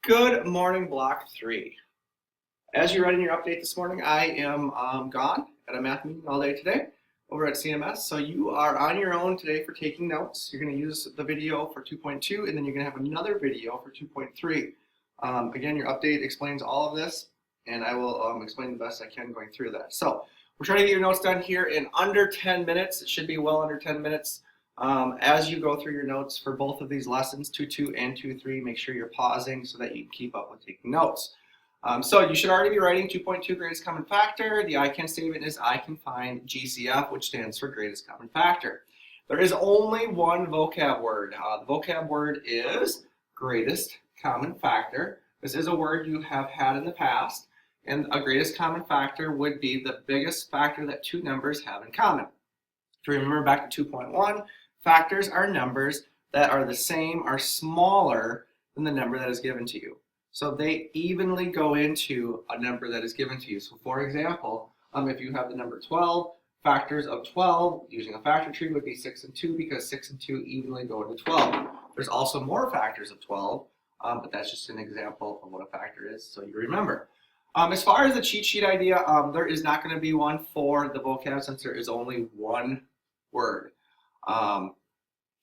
Good morning, Block 3. As you're writing your update this morning, I am gone at a math meeting all day today over at CMS. So you are on your own today for taking notes. You're going to use the video for 2.2, and then you're going to have another video for 2.3. Again, your update explains all of this, and I will explain the best I can going through that. So we're trying to get your notes done here in under 10 minutes. It should be well under 10 minutes. As you go through your notes for both of these lessons, 2.2 and 2.3, make sure you're pausing so that you can keep up with taking notes. So you should already be writing 2.2 greatest common factor. The I can statement is I can find GCF, which stands for greatest common factor. There is only one vocab word. The vocab word is greatest common factor. This is a word you have had in the past, and a greatest common factor would be the biggest factor that two numbers have in common. If you remember back to 2.1, factors are numbers that are the same or smaller than the number that is given to you. So they evenly go into a number that is given to you. So for example, if you have the number 12, factors of 12 using a factor tree would be 6 and 2 because 6 and 2 evenly go into 12. There's also more factors of 12, but that's just an example of what a factor is, so you remember. As far as the cheat sheet idea, there is not going to be one for the vocab since there is only one word.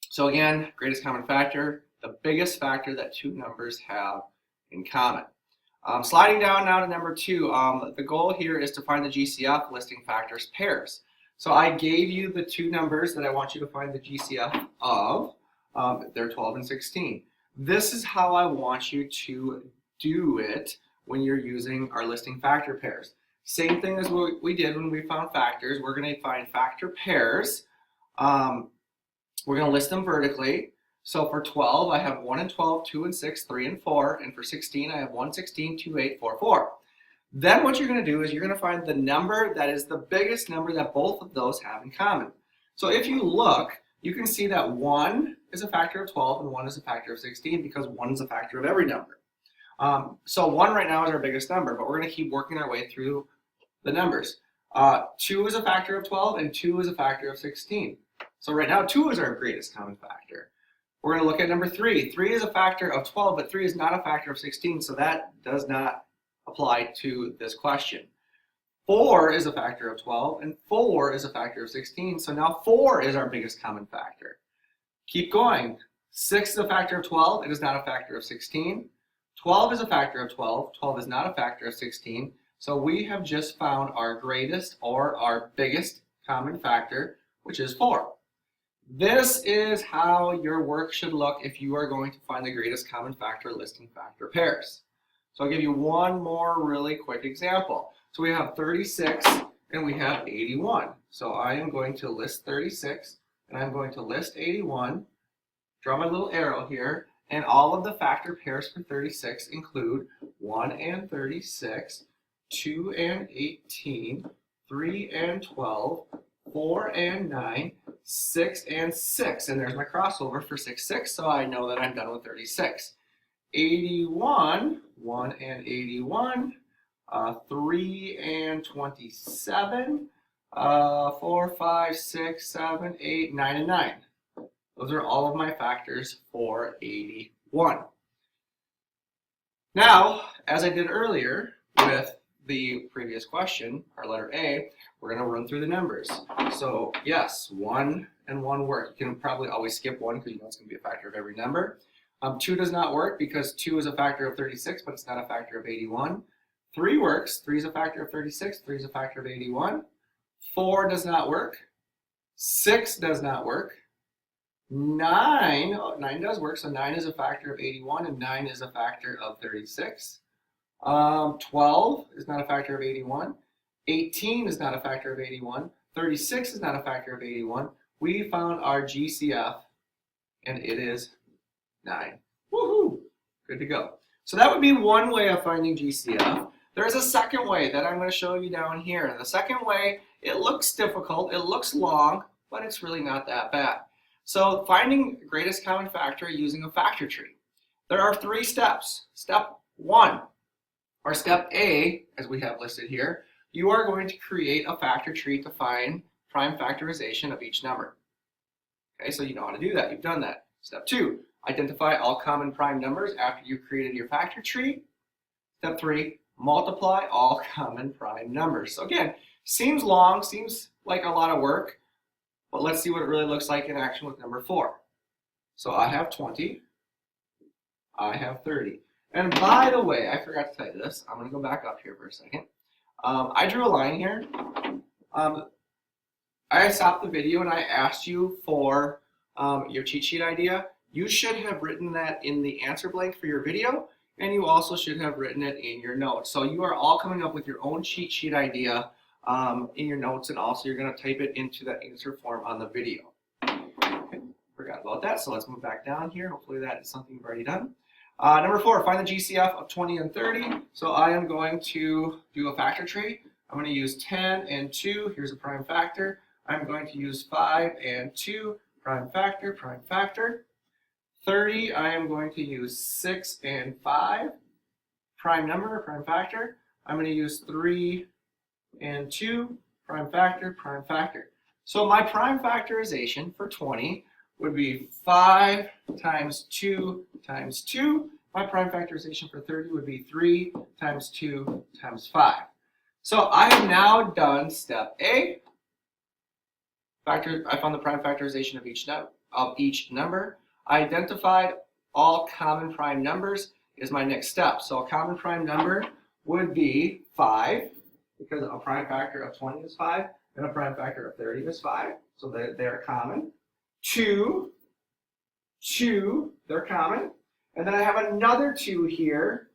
So again, greatest common factor, the biggest factor that two numbers have in common. Sliding down now to number 2, the goal here is to find the GCF listing factors pairs. So I gave you the two numbers that I want you to find the GCF of. They're 12 and 16. This is how I want you to do it when you're using our listing factor pairs. Same thing as what we did when we found factors. We're going to find factor pairs. We're going to list them vertically. So for 12, I have 1 and 12, 2 and 6, 3 and 4. And for 16, I have 1, 16, 2, 8, 4, 4. Then what you're going to do is you're going to find the number that is the biggest number that both of those have in common. So if you look, you can see that 1 is a factor of 12 and 1 is a factor of 16 because 1 is a factor of every number. So 1 right now is our biggest number, but we're going to keep working our way through the numbers. 2 is a factor of 12 and 2 is a factor of 16. So right now 2 is our greatest common factor. We're going to look at number 3. 3 is a factor of 12, but 3 is not a factor of 16, so that does not apply to this question. 4 is a factor of 12, and 4 is a factor of 16, so now 4 is our biggest common factor. Keep going. 6 is a factor of 12, it is not a factor of 16. 12 is a factor of 12, 12 is not a factor of 16, so we have just found our greatest or our biggest common factor, which is 4. This is how your work should look if you are going to find the greatest common factor listing factor pairs. So I'll give you one more really quick example. So we have 36 and we have 81. So I am going to list 36 and I'm going to list 81, draw my little arrow here, and all of the factor pairs for 36 include 1 and 36, 2 and 18, 3 and 12, 4 and 9, 6 and 6, and there's my crossover for 6, 6, so I know that I'm done with 36. 81, 1 and 81, 3 and 27, 4, 5, 6, 7, 8, 9, and 9. Those are all of my factors for 81. Now, as I did earlier with the previous question, our letter A, we're going to run through the numbers. So yes, 1 and 1 work. You can probably always skip 1 because you know it's going to be a factor of every number. 2 does not work because 2 is a factor of 36, but it's not a factor of 81. 3 works. 3 is a factor of 36. 3 is a factor of 81. 4 does not work. 6 does not work. 9 does work, so 9 is a factor of 81 and 9 is a factor of 36. 12 is not a factor of 81. 18 is not a factor of 81. 36 is not a factor of 81. We found our GCF, and it is 9. Woohoo! Good to go. So that would be one way of finding GCF. There is a second way that I'm going to show you down here. The second way, it looks difficult, it looks long, but it's really not that bad. So finding greatest common factor using a factor tree. There are 3 steps. Step 1, or step A, as we have listed here, you are going to create a factor tree to find prime factorization of each number. Okay, so you know how to do that. You've done that. Step 2, identify all common prime numbers after you created your factor tree. Step 3, multiply all common prime numbers. So again, seems long, seems like a lot of work, but let's see what it really looks like in action with number 4. So I have 20, I have 30. And by the way, I forgot to tell you this. I'm going to go back up here for a second. I drew a line here. I stopped the video and I asked you for your cheat sheet idea. You should have written that in the answer blank for your video, and you also should have written it in your notes. So you are all coming up with your own cheat sheet idea in your notes, and also you're going to type it into the answer form on the video. Okay, forgot about that, so let's move back down here. Hopefully that is something you've already done. Number 4, find the GCF of 20 and 30. So I am going to do a factor tree. I'm going to use 10 and 2. Here's a prime factor. I'm going to use 5 and 2. Prime factor, prime factor. 30, I am going to use 6 and 5. Prime number, prime factor. I'm going to use 3 and 2. Prime factor, prime factor. So my prime factorization for 20 would be 5 times 2 times 2. My prime factorization for 30 would be 3 times 2 times 5. So I have now done step A. I found the prime factorization of each number. I identified all common prime numbers is my next step. So a common prime number would be 5, because a prime factor of 20 is 5, and a prime factor of 30 is 5. So they're common. 2, they're common. And then I have another 2 here,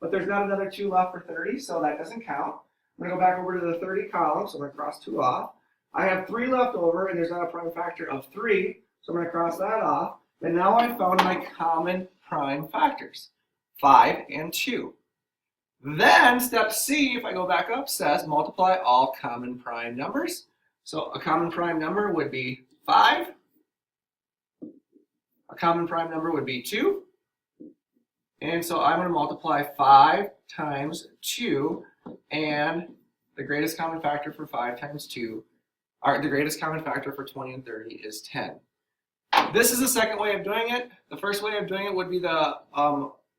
but there's not another 2 left for 30, so that doesn't count. I'm going to go back over to the 30 column, so I'm going to cross 2 off. I have 3 left over, and there's not a prime factor of 3, so I'm going to cross that off. And now I found my common prime factors, 5 and 2. Then step C, if I go back up, says multiply all common prime numbers. So a common prime number would be 5. A common prime number would be 2. And so I'm going to multiply 5 times 2, and the greatest common factor for 5 times 2, or the greatest common factor for 20 and 30 is 10. This is the second way of doing it. The first way of doing it would be the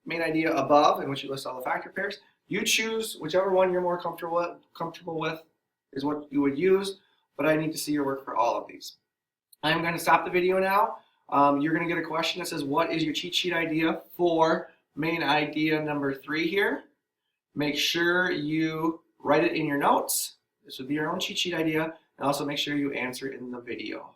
main idea above, in which you list all the factor pairs. You choose whichever one you're more comfortable with is what you would use, but I need to see your work for all of these. I'm going to stop the video now. You're going to get a question that says, what is your cheat sheet idea for main idea number 3 here? Make sure you write it in your notes. This would be your own cheat sheet idea, and also make sure you answer it in the video.